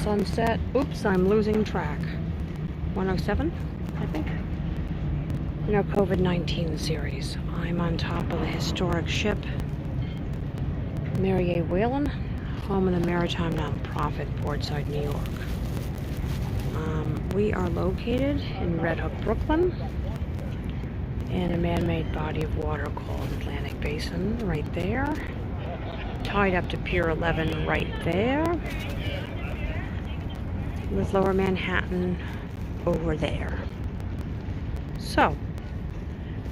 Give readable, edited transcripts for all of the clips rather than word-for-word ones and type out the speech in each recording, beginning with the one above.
sunset. Oops, I'm losing track. 107, I think. In our COVID-19 series, I'm on top of the historic ship Mary A. Whalen, home of the maritime nonprofit PortSide NewYork. We are located in Red Hook, Brooklyn, in a man-made body of water called Atlantic Basin, right there. Tied up to Pier 11 right there, with Lower Manhattan over there. So,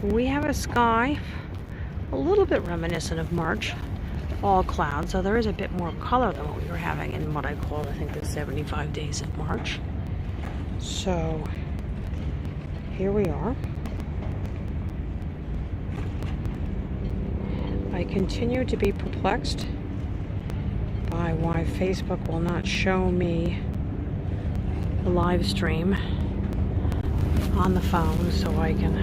we have a sky a little bit reminiscent of March, all clouds, so there is a bit more color than what we were having in what I call, I think, the 75 days of March. So, here we are. I continue to be perplexed by why Facebook will not show me the live stream on the phone so I can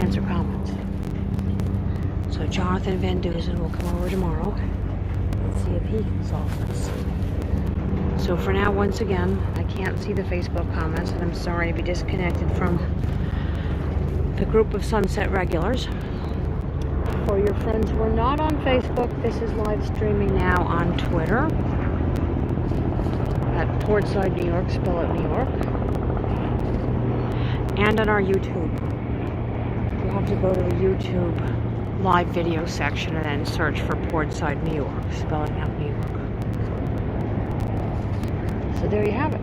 answer comments. So Jonathan Van Dusen will come over tomorrow and see if he can solve this. So for now, once again, I can't see the Facebook comments, and I'm sorry to be disconnected from the group of Sunset regulars. For your friends who are not on Facebook, this is live streaming now on Twitter at PortSide New York, spell it New York, and on our YouTube. You have to go to the YouTube live video section and then search for PortSide New York, spelling out New York. So there you have it.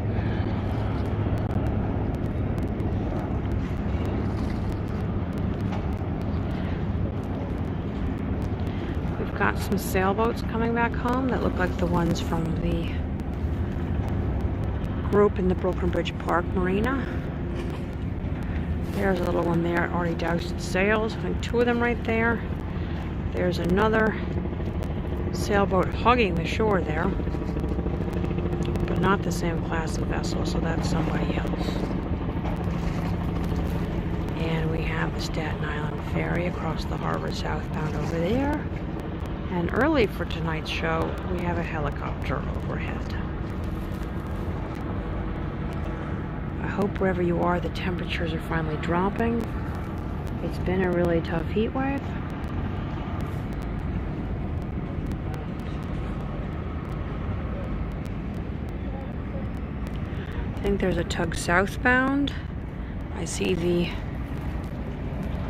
We've got some sailboats coming back home that look like the ones from the group in the Brooklyn Bridge Park Marina. There's a little one there, already doused its sails. I think 2 of them right there. There's another sailboat hugging the shore there, but not the same class of vessel, so that's somebody else. And we have the Staten Island ferry across the harbor southbound over there. And early for tonight's show, we have a helicopter overhead. I hope wherever you are, the temperatures are finally dropping. It's been a really tough heat wave. I think there's a tug southbound. I see the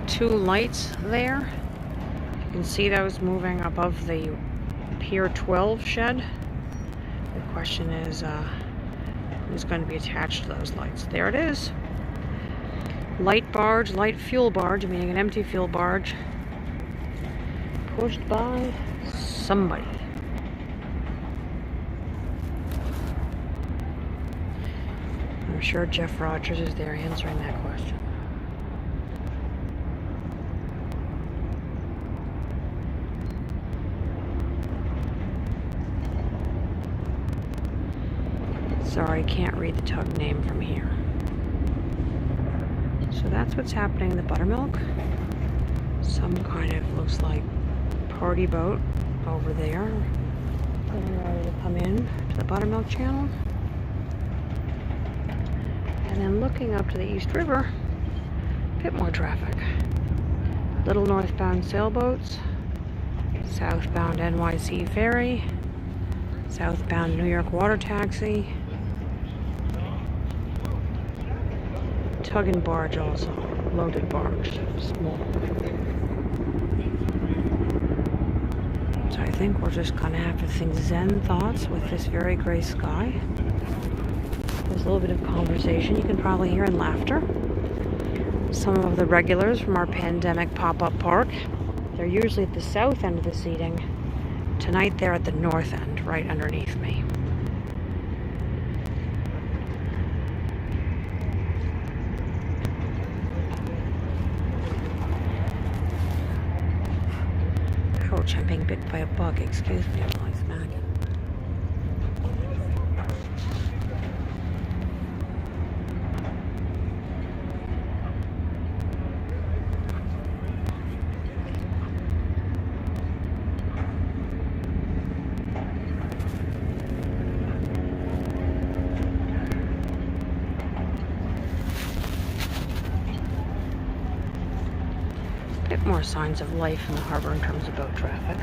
2 lights there. You can see those moving above the Pier 12 shed. The question is, who's going to be attached to those lights? There it is. Light barge, light fuel barge, meaning an empty fuel barge, pushed by somebody. I'm sure Jeff Rogers is there answering that question. Sorry, can't read the tug name from here. So that's what's happening in the Buttermilk. Some kind of looks like party boat over there, getting ready to come in to the Buttermilk Channel. And then looking up to the East River, a bit more traffic. Little northbound sailboats, southbound NYC ferry, southbound New York water taxi, tug and barge also, loaded barge, small. So I think we're just gonna have to think Zen thoughts with this very gray sky. There's a little bit of conversation you can probably hear, and laughter. Some of the regulars from our pandemic pop-up park, they're usually at the south end of the seating. Tonight they're at the north end, right underneath me. Ouch, I'm being bit by a bug. Excuse me, I'm really smacking. bit more signs of life in the harbor in terms of boat traffic.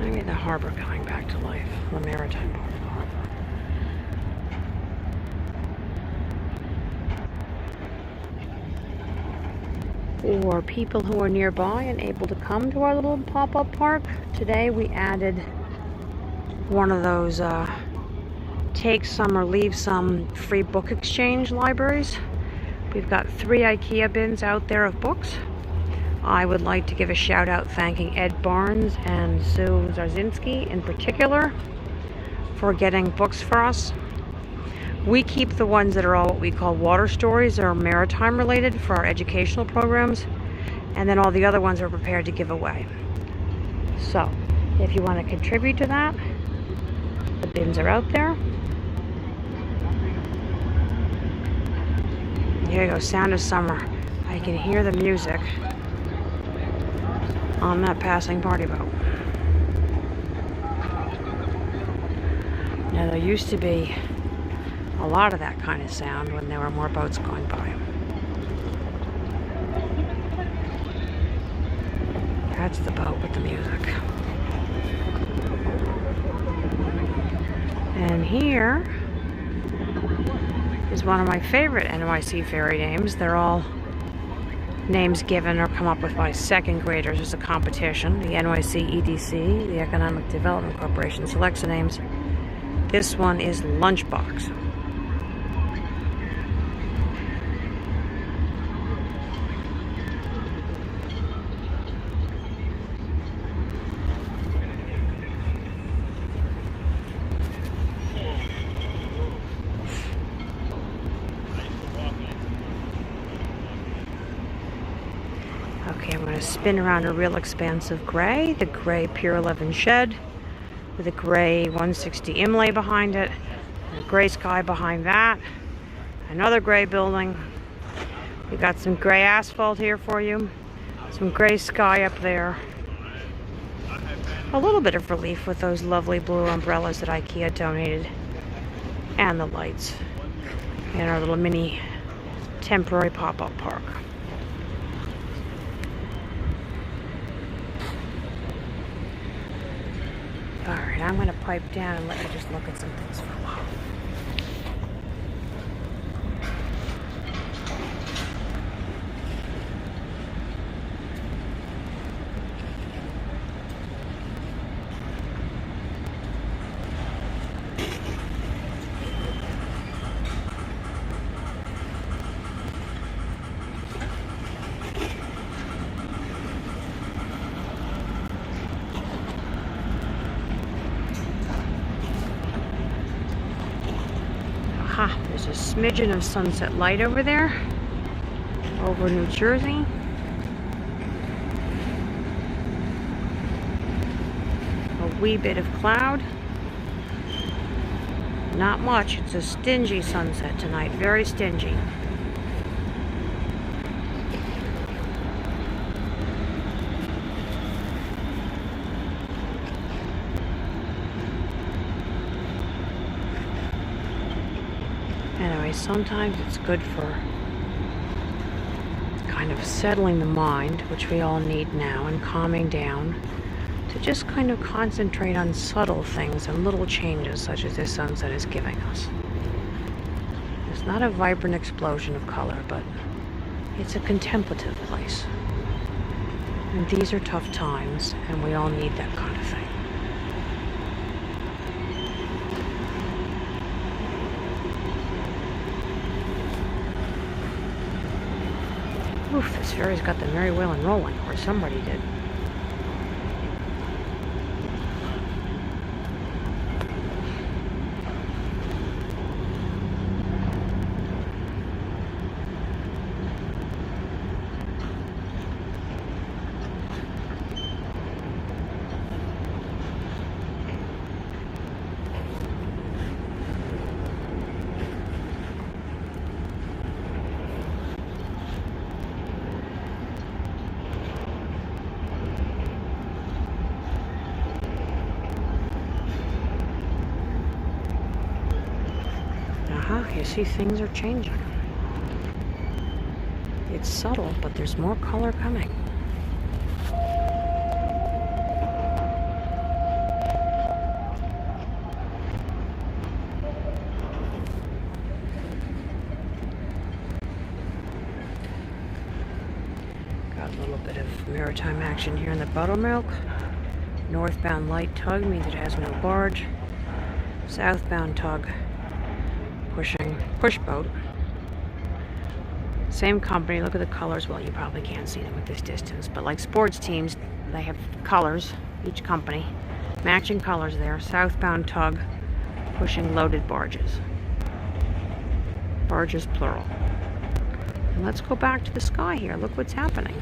I get the harbor coming back to life, the maritime part of the harbor. For people who are nearby and able to come to our little pop-up park, today we added one of those take some or leave some free book exchange libraries. We've got 3 IKEA bins out there of books. I would like to give a shout out thanking Ed Barnes and Sue Zarzinski in particular for getting books for us. We keep the ones that are all what we call water stories or maritime related for our educational programs, and then all the other ones are prepared to give away. So if you want to contribute to that, the bins are out there. Here you go, Sound of Summer. I can hear the music on that passing party boat. Now there used to be a lot of that kind of sound when there were more boats going by. That's the boat with the music. And here is one of my favorite NYC ferry names. They're all names given or come up with by second graders as a competition. The NYC EDC, the Economic Development Corporation, selects the names. This one is Lunchbox. Okay, I'm going to spin around a real expansive gray, the gray Pier 11 shed, with a gray 160 inlay behind it, and a gray sky behind that, another gray building. We got some gray asphalt here for you, some gray sky up there. A little bit of relief with those lovely blue umbrellas that IKEA donated, and the lights in our little mini temporary pop-up park. Alright, I'm going to pipe down and let you just look at some things for a while. There's a smidgen of sunset light over there, over New Jersey. A wee bit of cloud. Not much. It's a stingy sunset tonight, very stingy. Anyway, sometimes it's good for kind of settling the mind, which we all need now, and calming down, to just kind of concentrate on subtle things and little changes such as this sunset is giving us. It's not a vibrant explosion of color, but it's a contemplative place. And these are tough times, and we all need that kind of thing. Oof, this ferry's got the merry wheel and rolling, or somebody did. You see, things are changing. It's subtle, but there's more color coming. Got a little bit of maritime action here in the buttermilk. Northbound light tug means it has no barge. Southbound tug pushing push boat. Same company. Look at the colors. Well, you probably can't see them at this distance, but like sports teams, they have colors, each company. Matching colors there. Southbound tug pushing loaded barges. Barges plural. And let's go back to the sky here. Look what's happening.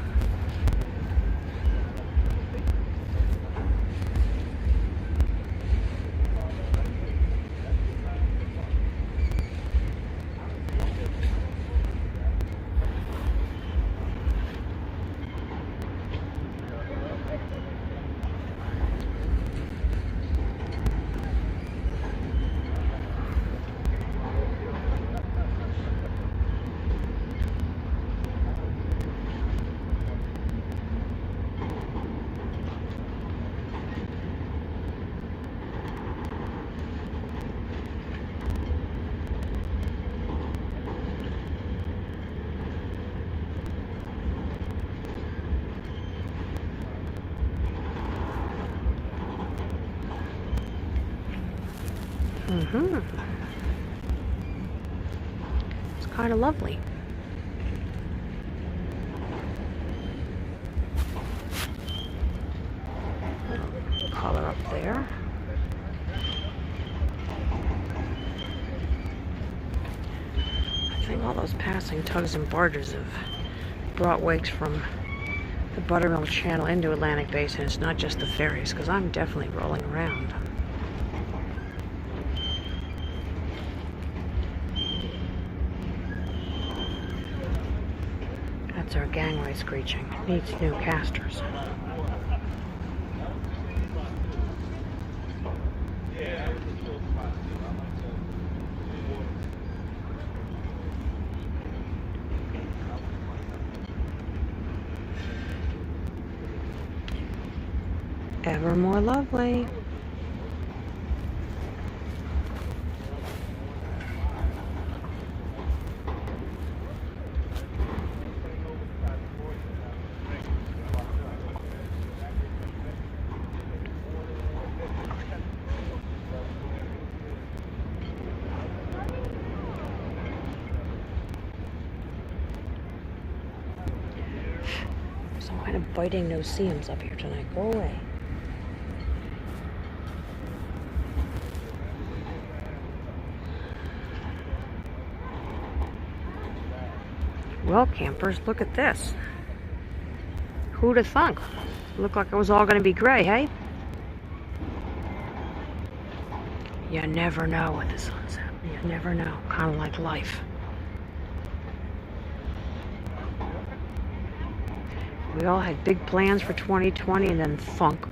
It's kind of lovely. Color up there. I think all those passing tugs and barges have brought wakes from the Buttermilk Channel into Atlantic Basin. It's not just the ferries, because I'm definitely rolling around. That's our gangway screeching. Needs new casters. Ever more lovely. Some kind of biting no-see-ums up here tonight. Go away. Well, campers, look at this. Who'd have thunk? Looked like it was all going to be gray, hey? You never know with the sunset. You never know. Kind of like life. We all had big plans for 2020 and then thunk.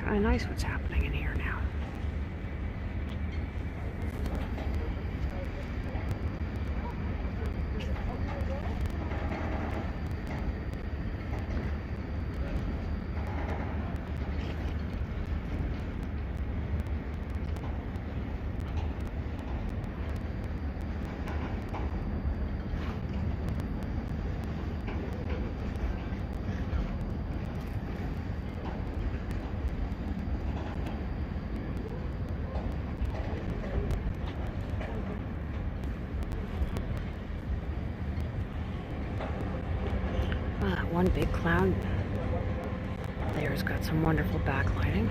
Kind of nice what's happening in here now. one big cloud. There's got some wonderful backlighting.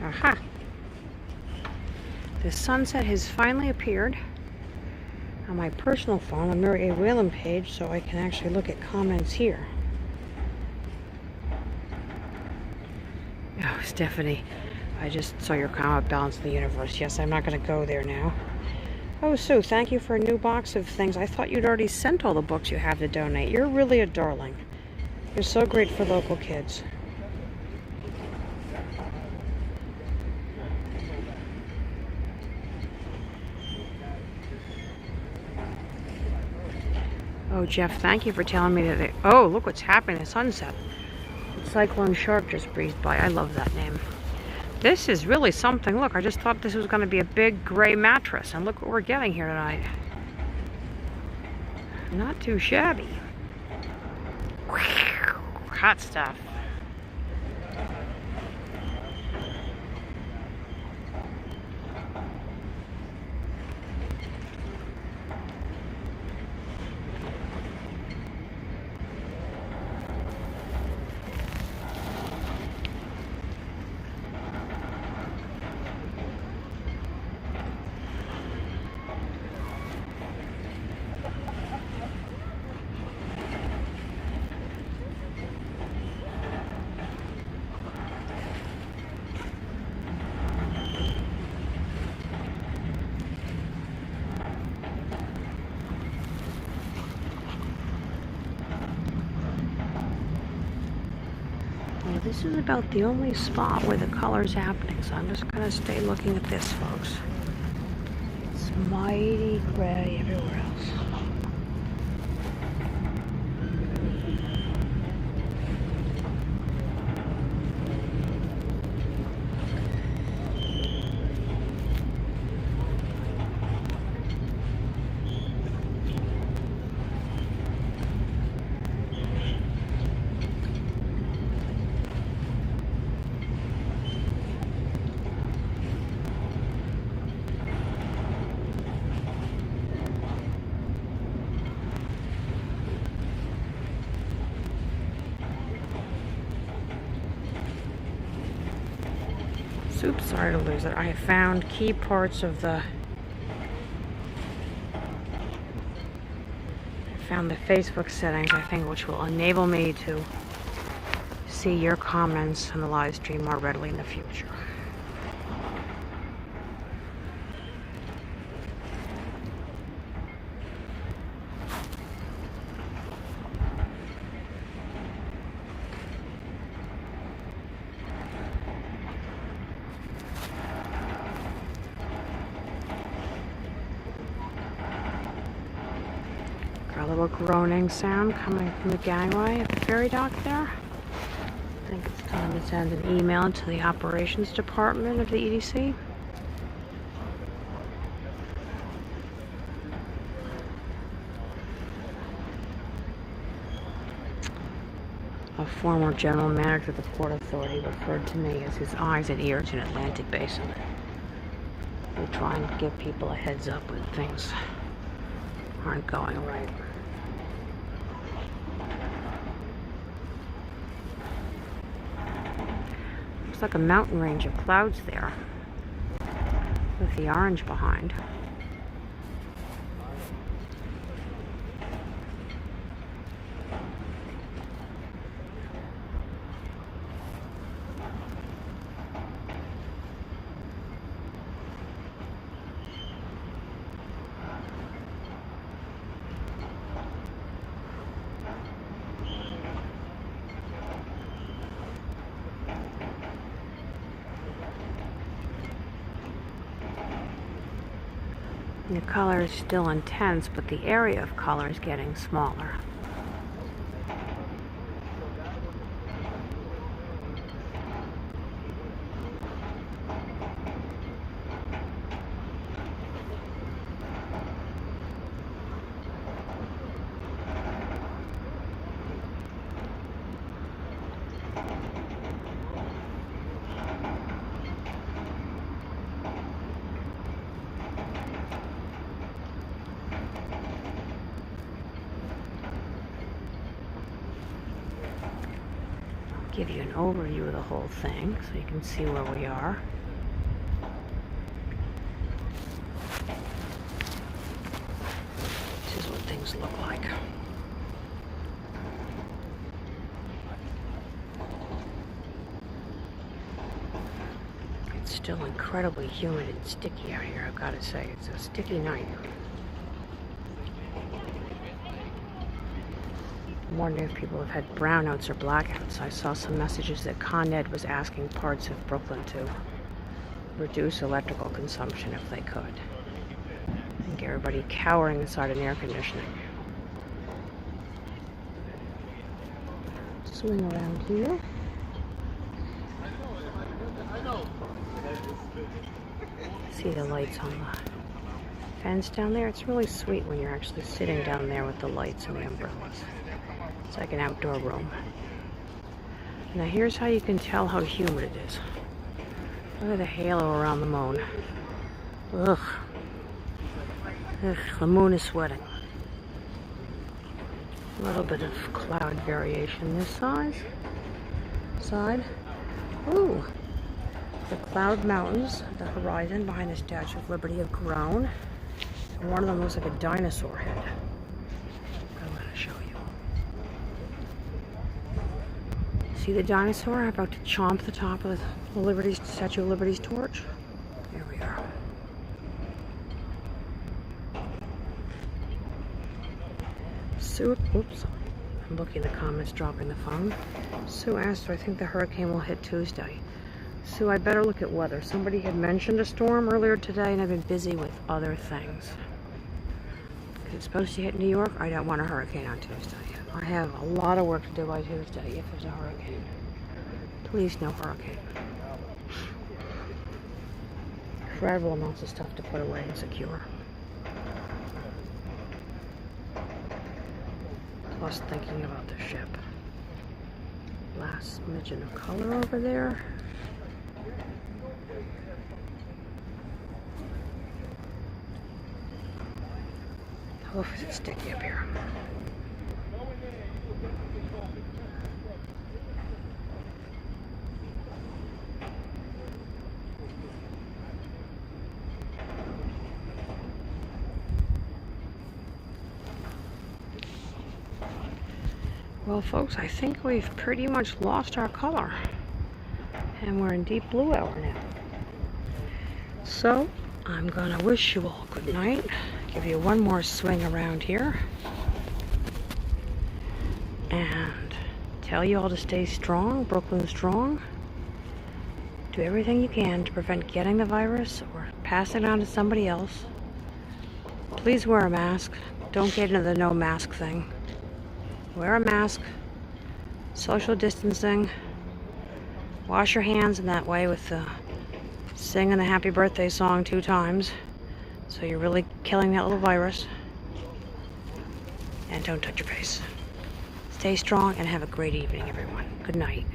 Aha! The sunset has finally appeared on my personal phone, on Mary A. Whalen page, so I can actually look at comments here. Oh, Stephanie, I just saw your comment, Balance of the Universe. Yes, I'm not going to go there now. Oh, Sue, thank you for a new box of things. I thought you'd already sent all the books you have to donate. You're really a darling. You're so great for local kids. Oh, Jeff, thank you for telling me that oh, look what's happening at sunset. Cyclone Shark just breezed by. I love that name. This is really something. Look, I just thought this was going to be a big gray mattress, and look what we're getting here tonight. Not too shabby. Hot stuff. This is about the only spot where the color's happening, so I'm just going to stay looking at this, folks. It's mighty gray everywhere else. Oops, sorry to lose it. I have found key parts of the... found the Facebook settings, I think, which will enable me to see your comments on the live stream more readily in the future. A little groaning sound coming from the gangway at the ferry dock there. I think it's time to send an email to the operations department of the EDC. A former general manager of the Port Authority referred to me as his eyes and ears in Atlantic Basin. try and give people a heads up when things aren't going right. Looks like a mountain range of clouds there with the orange behind. The color is still intense, but the area of color is getting smaller. Give you an overview of the whole thing so you can see where we are. This is what things look like. It's still incredibly humid and sticky out here, I've got to say. It's a sticky night. I'm wondering if people have had brownouts or blackouts. I saw some messages that Con Ed was asking parts of Brooklyn to reduce electrical consumption if they could. I think everybody cowering inside an air conditioning. Swing around here. See the lights on the fence down there? It's really sweet when you're actually sitting down there with the lights and the umbrellas. It's like an outdoor room. Now here's how you can tell how humid it is. Look at the halo around the moon. Ugh. Ugh, the moon is sweating. A little bit of cloud variation this side. Ooh. The cloud mountains, the horizon behind the Statue of Liberty have grown. And one of them looks like a dinosaur head. I'm going to show you. See the dinosaur about to chomp the top of the Statue of Liberty's torch? There we are. Sue, oops, I'm looking at the comments, dropping the phone. Sue asked, do I think the hurricane will hit Tuesday? Sue, I better look at weather. Somebody had mentioned a storm earlier today, and I've been busy with other things. It's supposed to hit New York. I don't want a hurricane on Tuesday. I have a lot of work to do by Tuesday if there's a hurricane. Please, no hurricane. Incredible amounts of stuff to put away and secure. Plus thinking about the ship. Last smidgen of color over there. Oh, is it sticky up here? Well, folks, I think we've pretty much lost our color. And we're in deep blue hour now. So, I'm gonna wish you all good night. Give you one more swing around here. And tell you all to stay strong, Brooklyn strong. Do everything you can to prevent getting the virus or passing it on to somebody else. Please wear a mask. Don't get into the no mask thing. Wear a mask. Social distancing. Wash your hands in that way with the singing the happy birthday song 2 times. So you're really killing that little virus. And don't touch your face. Stay strong and have a great evening, everyone. Good night.